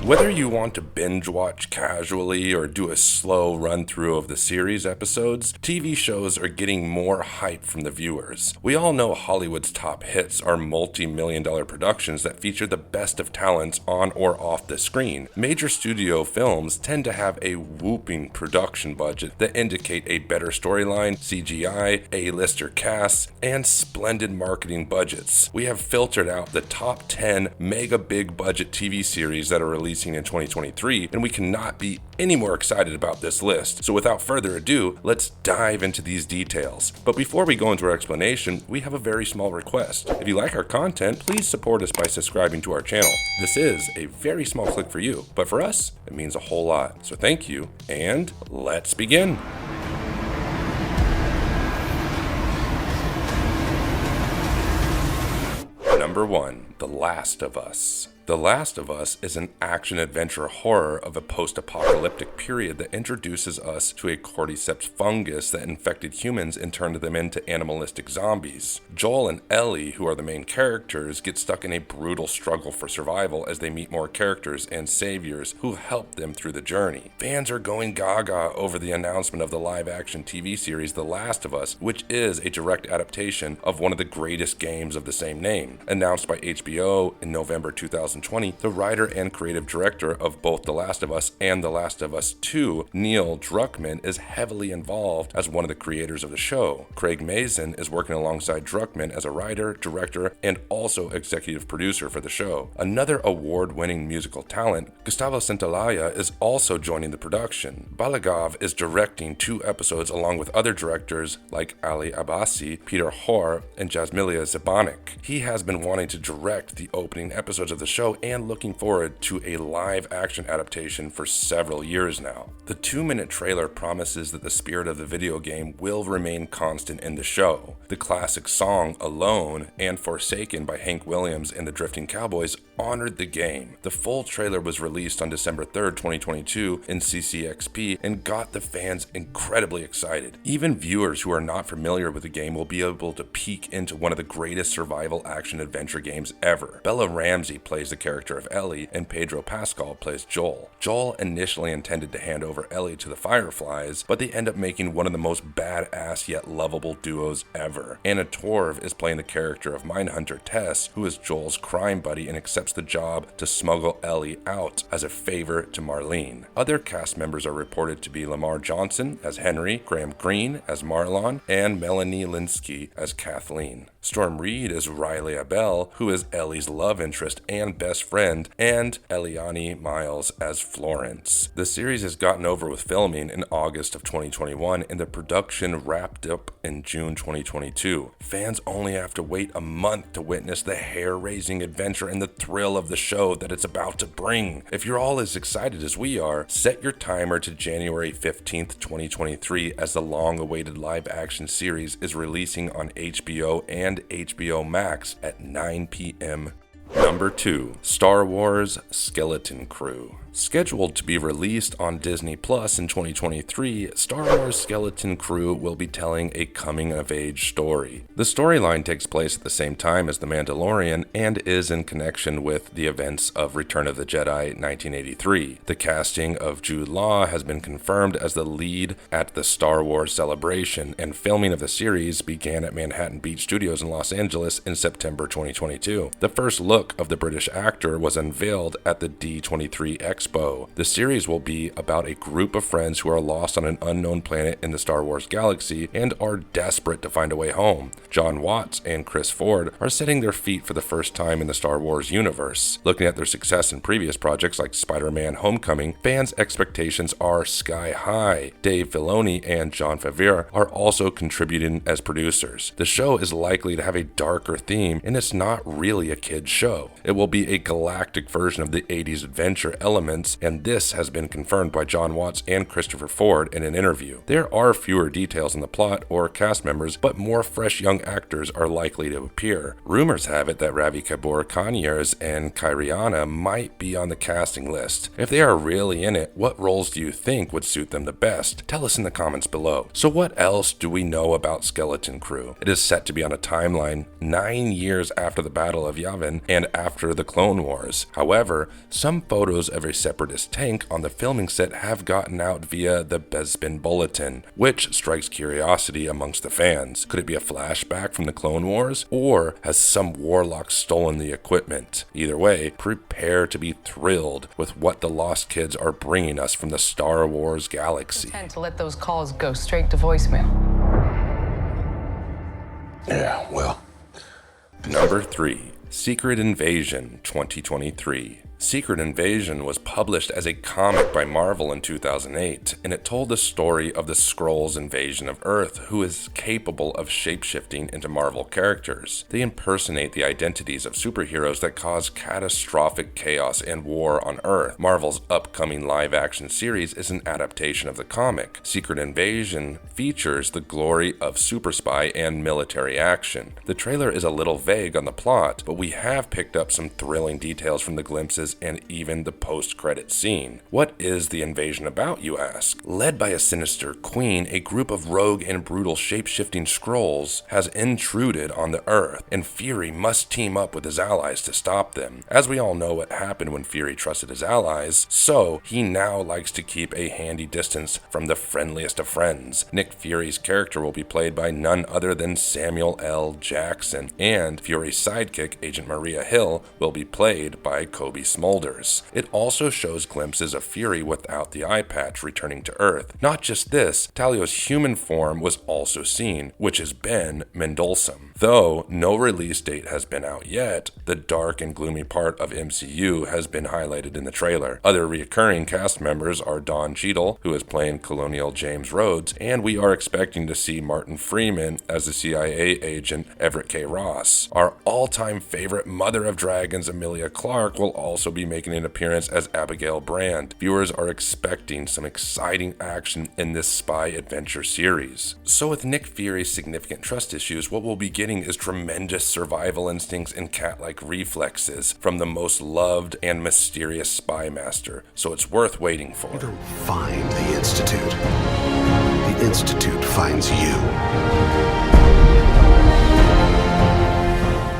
Whether you want to binge watch casually or do a slow run through of the series episodes, TV shows are getting more hype from the viewers. We all know Hollywood's top hits are multi-million-dollar productions that feature the best of talents on or off the screen. Major studio films tend to have a whooping production budget that indicate a better storyline, CGI, A-lister casts, and splendid marketing budgets. We have filtered out the top 10 mega big budget TV series that are releasing in 2023, and we cannot be any more excited about this list. So without further ado, let's dive into these details. But before we go into our explanation, we have a very small request. If you like our content, please support us by subscribing to our channel. This is a very small click for you, but for us, it means a whole lot. So thank you, and let's begin. Number 1. The Last of Us. The Last of Us is an action-adventure horror of a post-apocalyptic period that introduces us to a cordyceps fungus that infected humans and turned them into animalistic zombies. Joel and Ellie, who are the main characters, get stuck in a brutal struggle for survival as they meet more characters and saviors who help them through the journey. Fans are going gaga over the announcement of the live-action TV series The Last of Us, which is a direct adaptation of one of the greatest games of the same name. Announced by HBO in November 2020, the writer and creative director of both The Last of Us and The Last of Us 2, Neil Druckmann, is heavily involved as one of the creators of the show. Craig Mazin is working alongside Druckmann as a writer, director, and also executive producer for the show. Another award-winning musical talent, Gustavo Santaolalla, is also joining the production. Balagov is directing 2 episodes along with other directors like Ali Abbasi, Peter Hoare, and Jasmilia Zabanik. He has been wanting to direct the opening episodes of the show and looking forward to a live-action adaptation for several years now. The 2-minute trailer promises that the spirit of the video game will remain constant in the show. The classic song Alone and Forsaken by Hank Williams and the Drifting Cowboys honored the game. The full trailer was released on December 3rd, 2022 in CCXP and got the fans incredibly excited. Even viewers who are not familiar with the game will be able to peek into one of the greatest survival action-adventure games ever. Bella Ramsey plays the character of Ellie, and Pedro Pascal plays Joel. Joel initially intended to hand over Ellie to the Fireflies, but they end up making one of the most badass yet lovable duos ever. Anna Torv is playing the character of Mindhunter Tess, who is Joel's crime buddy and accepts the job to smuggle Ellie out as a favor to Marlene. Other cast members are reported to be Lamar Johnson as Henry, Graham Greene as Marlon, and Melanie Linsky as Kathleen. Storm Reed is Riley Abel, who is Ellie's love interest and best friend, and Eliane Miles as Florence. The series has gotten over with filming in August of 2021 and the production wrapped up in June 2022. Fans only have to wait a month to witness the hair-raising adventure and the thrill of the show that it's about to bring. If you're all as excited as we are, set your timer to January 15th, 2023 as the long-awaited live-action series is releasing on HBO and HBO Max at 9 p.m. Number 2. Star Wars Skeleton Crew. Scheduled to be released on Disney Plus in 2023, Star Wars Skeleton Crew will be telling a coming-of-age story. The storyline takes place at the same time as The Mandalorian and is in connection with the events of Return of the Jedi 1983. The casting of Jude Law has been confirmed as the lead at the Star Wars celebration, and filming of the series began at Manhattan Beach Studios in Los Angeles in September 2022. The first look of the British actor was unveiled at the D23 Expo. The series will be about a group of friends who are lost on an unknown planet in the Star Wars galaxy and are desperate to find a way home. John Watts and Chris Ford are setting their feet for the first time in the Star Wars universe. Looking at their success in previous projects like Spider-Man Homecoming, fans' expectations are sky high. Dave Filoni and Jon Favreau are also contributing as producers. The show is likely to have a darker theme, and it's not really a kid's show. It will be a galactic version of the 80s adventure element performance, and this has been confirmed by John Watts and Christopher Ford in an interview. There are fewer details in the plot or cast members, but more fresh young actors are likely to appear. Rumors have it that Ravi Kabur Kanyers and Kairiana might be on the casting list. If they are really in it, what roles do you think would suit them the best? Tell us in the comments below. So what else do we know about Skeleton Crew? It is set to be on a timeline 9 years after the Battle of Yavin and after the Clone Wars. However, some photos of a separatist tank on the filming set have gotten out via the Bespin Bulletin, which strikes curiosity amongst the fans. Could it be a flashback from the Clone Wars, or has some warlock stolen the equipment? Either way, prepare to be thrilled with what the Lost Kids are bringing us from the Star Wars galaxy. I tend to let those calls go straight to voicemail. Yeah, well. Number 3. Secret Invasion 2023. Secret Invasion was published as a comic by Marvel in 2008, and it told the story of the Skrulls' invasion of Earth, who is capable of shapeshifting into Marvel characters. They impersonate the identities of superheroes that cause catastrophic chaos and war on Earth. Marvel's upcoming live-action series is an adaptation of the comic. Secret Invasion features the glory of super spy and military action. The trailer is a little vague on the plot, but we have picked up some thrilling details from the glimpses and even the post-credit scene. What is the invasion about, you ask? Led by a sinister queen, a group of rogue and brutal shape-shifting Skrulls has intruded on the Earth, and Fury must team up with his allies to stop them. As we all know what happened when Fury trusted his allies, so he now likes to keep a handy distance from the friendliest of friends. Nick Fury's character will be played by none other than Samuel L. Jackson, and Fury's sidekick, Agent Maria Hill, will be played by Kobe Smulders. It also shows glimpses of Fury without the eye patch returning to Earth. Not just this, Talio's human form was also seen, which is Ben Mendelsohn. Though no release date has been out yet, the dark and gloomy part of MCU has been highlighted in the trailer. Other recurring cast members are Don Cheadle, who is playing Colonial James Rhodes, and we are expecting to see Martin Freeman as the CIA agent Everett K. Ross. Our all-time favorite Mother of Dragons, Emilia Clarke, will also be making an appearance as Abigail Brand. Viewers are expecting some exciting action in this spy adventure series. So with Nick Fury's significant trust issues, what we'll be getting is tremendous survival instincts and cat-like reflexes from the most loved and mysterious spy master, so it's worth waiting for. You don't find the Institute. The Institute finds you.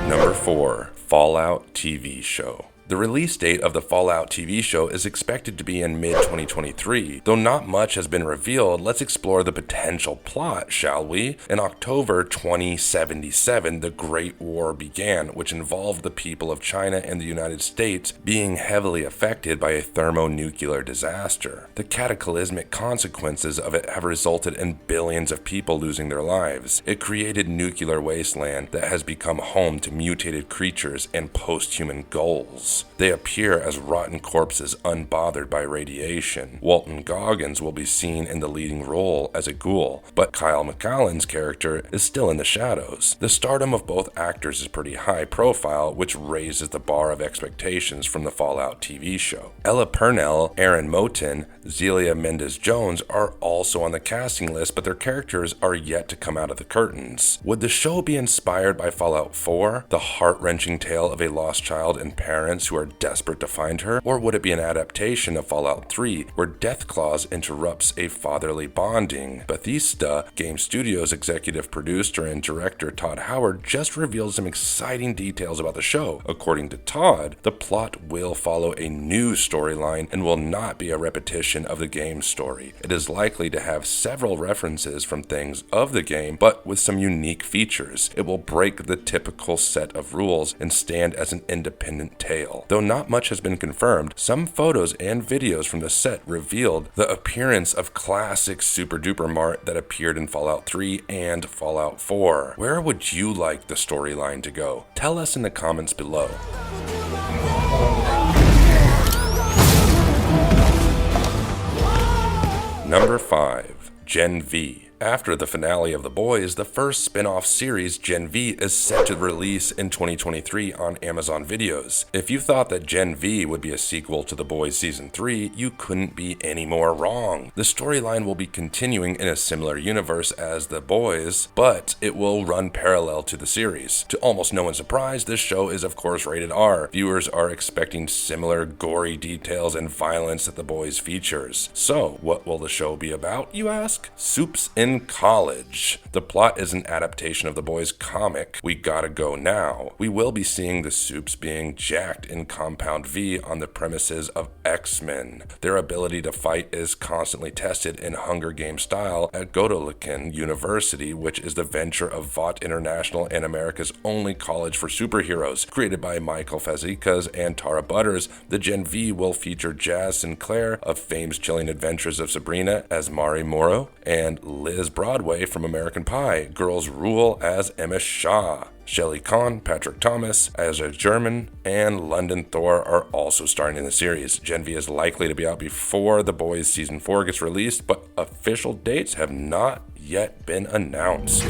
Number 4. Fallout TV show. The release date of the Fallout TV show is expected to be in mid-2023. Though not much has been revealed, let's explore the potential plot, shall we? In October 2077, the Great War began, which involved the people of China and the United States being heavily affected by a thermonuclear disaster. The cataclysmic consequences of it have resulted in billions of people losing their lives. It created nuclear wasteland that has become home to mutated creatures and post-human ghouls. They appear as rotten corpses unbothered by radiation. Walton Goggins will be seen in the leading role as a ghoul, but Kyle MacLachlan's character is still in the shadows. The stardom of both actors is pretty high profile, which raises the bar of expectations from the Fallout TV show. Ella Purnell, Aaron Moten, Zelia Mendes-Jones are also on the casting list, but their characters are yet to come out of the curtains. Would the show be inspired by Fallout 4, the heart-wrenching tale of a lost child and parents who are desperate to find her? Or would it be an adaptation of Fallout 3, where Deathclaws interrupts a fatherly bonding? Bethesda Game Studios executive producer and director Todd Howard just revealed some exciting details about the show. According to Todd, the plot will follow a new storyline and will not be a repetition of the game's story. It is likely to have several references from things of the game, but with some unique features. It will break the typical set of rules and stand as an independent tale. Though not much has been confirmed, some photos and videos from the set revealed the appearance of classic Super Duper Mart that appeared in Fallout 3 and Fallout 4. Where would you like the storyline to go? Tell us in the comments below. Number 5. Gen V. After the finale of The Boys, the first spin-off series, Gen V, is set to release in 2023 on Amazon Videos. If you thought that Gen V would be a sequel to The Boys Season 3, you couldn't be any more wrong. The storyline will be continuing in a similar universe as The Boys, but it will run parallel to the series. To almost no one's surprise, this show is of course rated R. Viewers are expecting similar gory details and violence that The Boys features. So, what will the show be about, you ask? Soups in College. The plot is an adaptation of The Boys comic, We Gotta Go Now. We will be seeing the Soups being jacked in Compound V on the premises of X-Men. Their ability to fight is constantly tested in Hunger Games style at Godolikin University, which is the venture of Vought International and America's only college for superheroes. Created by Michael Fazekas and Tara Butters, the Gen V will feature Jazz Sinclair of Fame's Chilling Adventures of Sabrina as Mari Morrow, and Liz Broadway from American Pie, Girls Rule as Emma Shaw. Shelley Kahn, Patrick Thomas as a German, and London Thor are also starring in the series. Gen V is likely to be out before The Boys Season 4 gets released, but official dates have not yet been announced.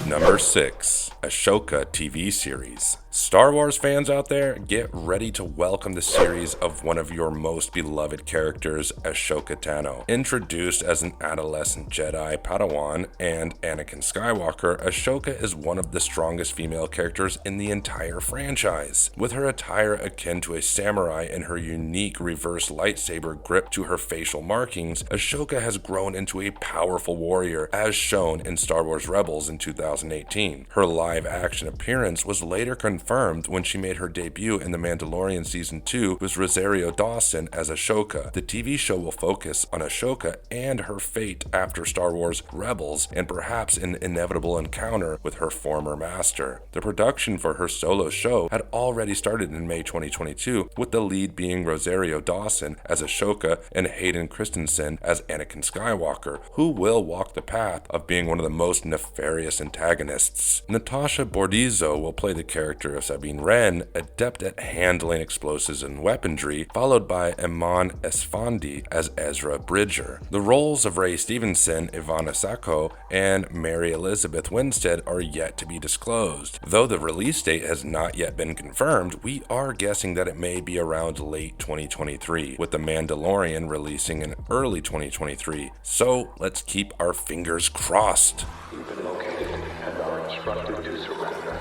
Number 6. Ashoka TV Series. Star Wars fans out there, get ready to welcome the series of one of your most beloved characters, Ashoka Tano. Introduced as an adolescent Jedi Padawan and Anakin Skywalker, Ashoka is one of the strongest female characters in the entire franchise. With her attire akin to a samurai and her unique reverse lightsaber grip to her facial markings, Ashoka has grown into a powerful warrior, as shown in Star Wars Rebels in 2018. Her live-action appearance was later confirmed when she made her debut in The Mandalorian Season 2 with Rosario Dawson as Ashoka. The TV show will focus on Ashoka and her fate after Star Wars Rebels, and perhaps an inevitable encounter with her former master. The production for her solo show had already started in May 2022, with the lead being Rosario Dawson as Ashoka and Hayden Christensen as Anakin Skywalker, who will walk the path of being one of the most nefarious antagonists. Natasha Bordizzo will play the character of Sabine Wren, adept at handling explosives and weaponry, followed by Iman Esfandi as Ezra Bridger. The roles of Ray Stevenson, Ivana Sacco, and Mary Elizabeth Winstead are yet to be disclosed. Though the release date has not yet been confirmed, we are guessing that it may be around late 2023, with The Mandalorian releasing in early 2023. So let's keep our fingers crossed. You've been located and are instructed to surrender.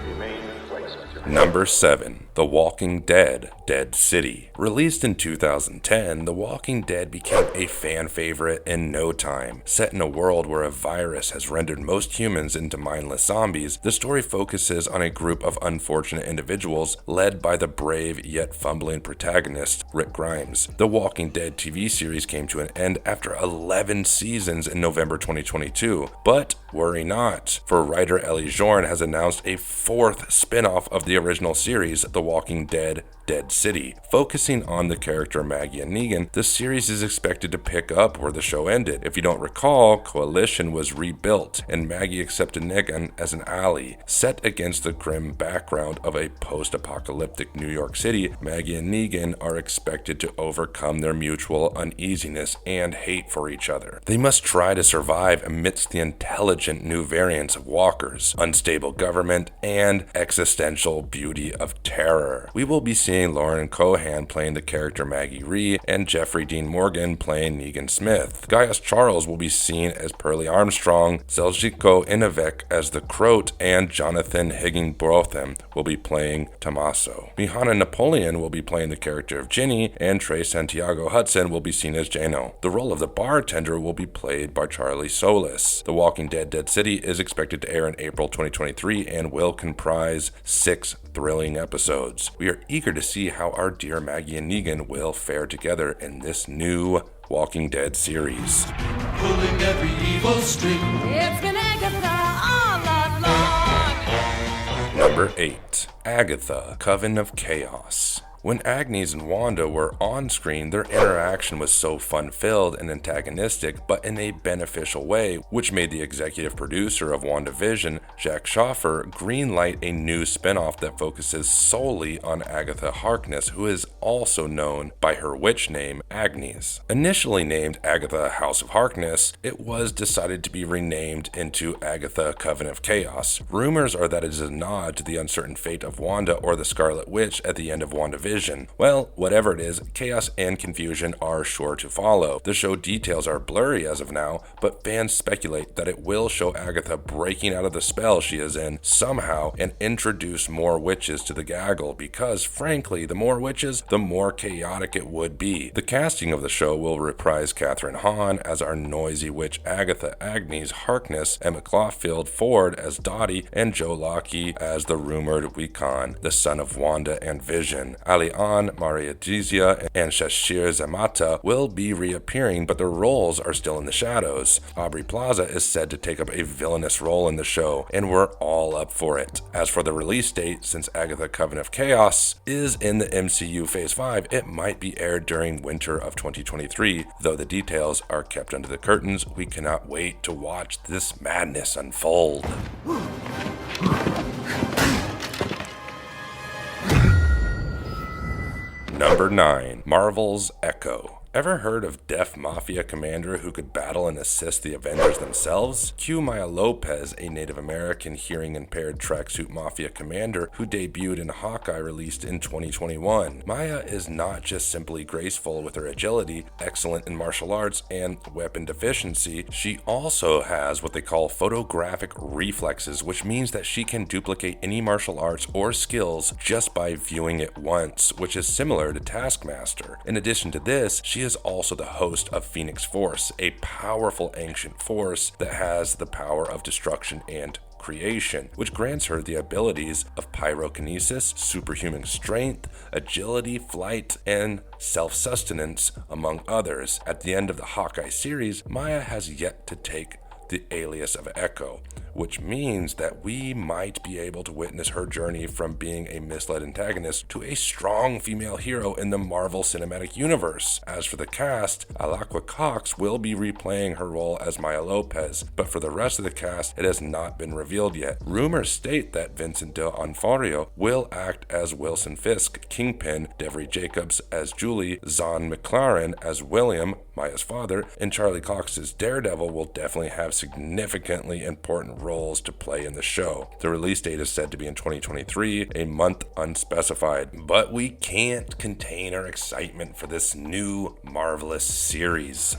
Remain in place. Number 7. The Walking Dead, Dead City. Released in 2010, The Walking Dead became a fan favorite in no time. Set in a world where a virus has rendered most humans into mindless zombies, the story focuses on a group of unfortunate individuals led by the brave yet fumbling protagonist, Rick Grimes. The Walking Dead TV series came to an end after 11 seasons in November 2022. But worry not, for writer Ellie Jorn has announced a 4th spin-off of the original series, The Walking Dead, Dead City. Focusing on the character Maggie and Negan, the series is expected to pick up where the show ended. If you don't recall, Coalition was rebuilt, and Maggie accepted Negan as an ally. Set against the grim background of a post-apocalyptic New York City, Maggie and Negan are expected to overcome their mutual uneasiness and hate for each other. They must try to survive amidst the intelligent new variants of walkers, unstable government, and existential beauty of terror. We will be seeing Lauren Cohan playing the character Maggie Rhee and Jeffrey Dean Morgan playing Negan Smith. Gaius Charles will be seen as Pearlie Armstrong, Zeljko Inovec as the Croat, and Jonathan Higginbotham will be playing Tommaso. Mihana Napoleon will be playing the character of Ginny, and Trey Santiago Hudson will be seen as Jano. The role of the bartender will be played by Charlie Solis. The Walking Dead Dead City is expected to air in April 2023 and will comprise 6 thrilling episodes. We are eager to see how our dear Maggie and Negan will fare together in this new Walking Dead series. Pulling every evil string. It's been Agatha all night long. Number 8. Agatha, Coven of Chaos. When Agnes and Wanda were on screen, their interaction was so fun-filled and antagonistic, but in a beneficial way, which made the executive producer of WandaVision, Jack Schaffer, greenlight a new spin-off that focuses solely on Agatha Harkness, who is also known by her witch name, Agnes. Initially named Agatha House of Harkness, it was decided to be renamed into Agatha Coven of Chaos. Rumors are that it is a nod to the uncertain fate of Wanda or the Scarlet Witch at the end of WandaVision. Well, whatever it is, chaos and confusion are sure to follow. The show details are blurry as of now, but fans speculate that it will show Agatha breaking out of the spell she is in somehow and introduce more witches to the gaggle because, frankly, the more witches, the more chaotic it would be. The casting of the show will reprise Catherine Hahn as our noisy witch Agatha Agnes Harkness, Emma Caulfield Ford as Dottie, and Joe Lockey as the rumored Wiccan, the son of Wanda and Vision. Alian, Maria Dizia, and Shashir Zamata will be reappearing, but their roles are still in the shadows. Aubrey Plaza is said to take up a villainous role in the show, and we're all up for it. As for the release date, since Agatha Coven of Chaos is in the MCU Phase 5, it might be aired during winter of 2023, though the details are kept under the curtains. We cannot wait to watch this madness unfold. Number 9. Marvel's Echo. Ever heard of deaf mafia commander who could battle and assist the Avengers themselves? Q Maya Lopez, a Native American hearing-impaired tracksuit mafia commander who debuted in Hawkeye, released in 2021. Maya is not just simply graceful with her agility, excellent in martial arts, and weapon deficiency, she also has what they call photographic reflexes, which means that she can duplicate any martial arts or skills just by viewing it once, which is similar to Taskmaster. In addition to this, she is also the host of Phoenix Force, a powerful ancient force that has the power of destruction and creation, which grants her the abilities of pyrokinesis, superhuman strength, agility, flight, and self-sustenance, among others. At the end of the Hawkeye series, Maya has yet to take the alias of Echo, which means that we might be able to witness her journey from being a misled antagonist to a strong female hero in the Marvel Cinematic Universe. As for the cast, Alaqua Cox will be replaying her role as Maya Lopez, but for the rest of the cast, it has not been revealed yet. Rumors state that Vincent D'Onofrio will act as Wilson Fisk, Kingpin, Devery Jacobs as Julie, Zahn McLaren as William, Maya's father, and Charlie Cox's Daredevil will definitely have significantly important roles to play in the show. The release date is said to be in 2023, a month unspecified, but we can't contain our excitement for this new marvelous series.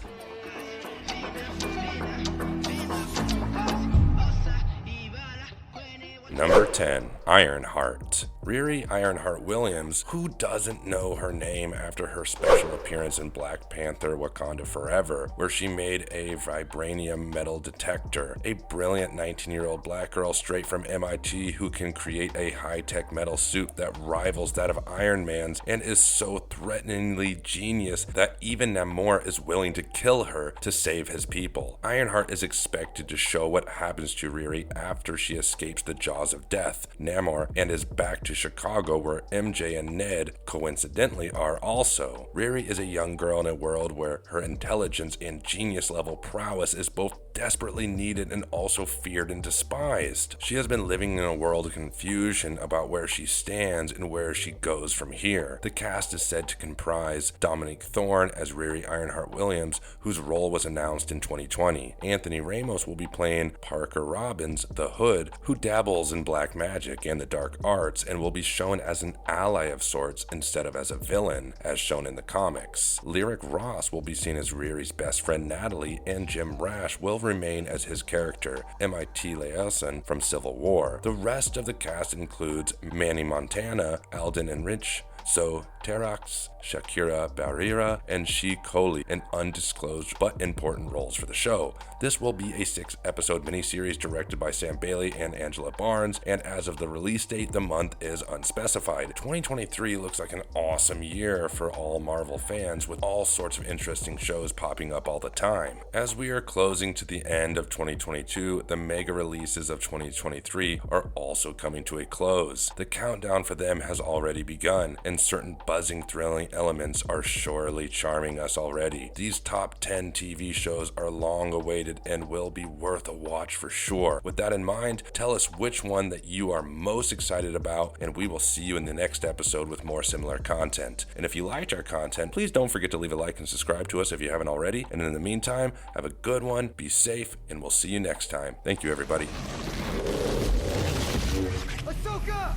Number 10. Ironheart. Riri Ironheart Williams, who doesn't know her name after her special appearance in Black Panther Wakanda Forever, where she made a vibranium metal detector, a brilliant 19-year-old black girl straight from MIT who can create a high-tech metal suit that rivals that of Iron Man's and is so threateningly genius that even Namor is willing to kill her to save his people. Ironheart is expected to show what happens to Riri after she escapes the jaws of death, Namor, and is back to Chicago, where MJ and Ned coincidentally are also. Riri is a young girl in a world where her intelligence and genius level prowess is both desperately needed and also feared and despised. She has been living in a world of confusion about where she stands and where she goes from here. The cast is said to comprise Dominique Thorne as Riri Ironheart Williams, whose role was announced in 2020. Anthony Ramos will be playing Parker Robbins, the Hood, who dabbles in black magic and the dark arts and will be shown as an ally of sorts instead of as a villain, as shown in the comics. Lyric Ross will be seen as Riri's best friend Natalie, and Jim Rash will remain as his character, M.I.T. Leelson from Civil War. The rest of the cast includes Manny Montana, Alden Enrich, So Terax, Shakira Barrera, and She Coley in undisclosed but important roles for the show. This will be a 6-episode miniseries directed by Sam Bailey and Angela Barnes, and as of the release date, the month is unspecified. 2023 looks like an awesome year for all Marvel fans, with all sorts of interesting shows popping up all the time. As we are closing to the end of 2022, the mega releases of 2023 are also coming to a close. The countdown for them has already begun, and certain buzz buzzing, thrilling elements are surely charming us already. These top 10 TV shows are long awaited and will be worth a watch for sure. With that in mind, tell us which one that you are most excited about, and we will see you in the next episode with more similar content. And if you liked our content, please don't forget to leave a like and subscribe to us if you haven't already. And in the meantime, have a good one, be safe, and we'll see you next time. Thank you, everybody. Ashoka!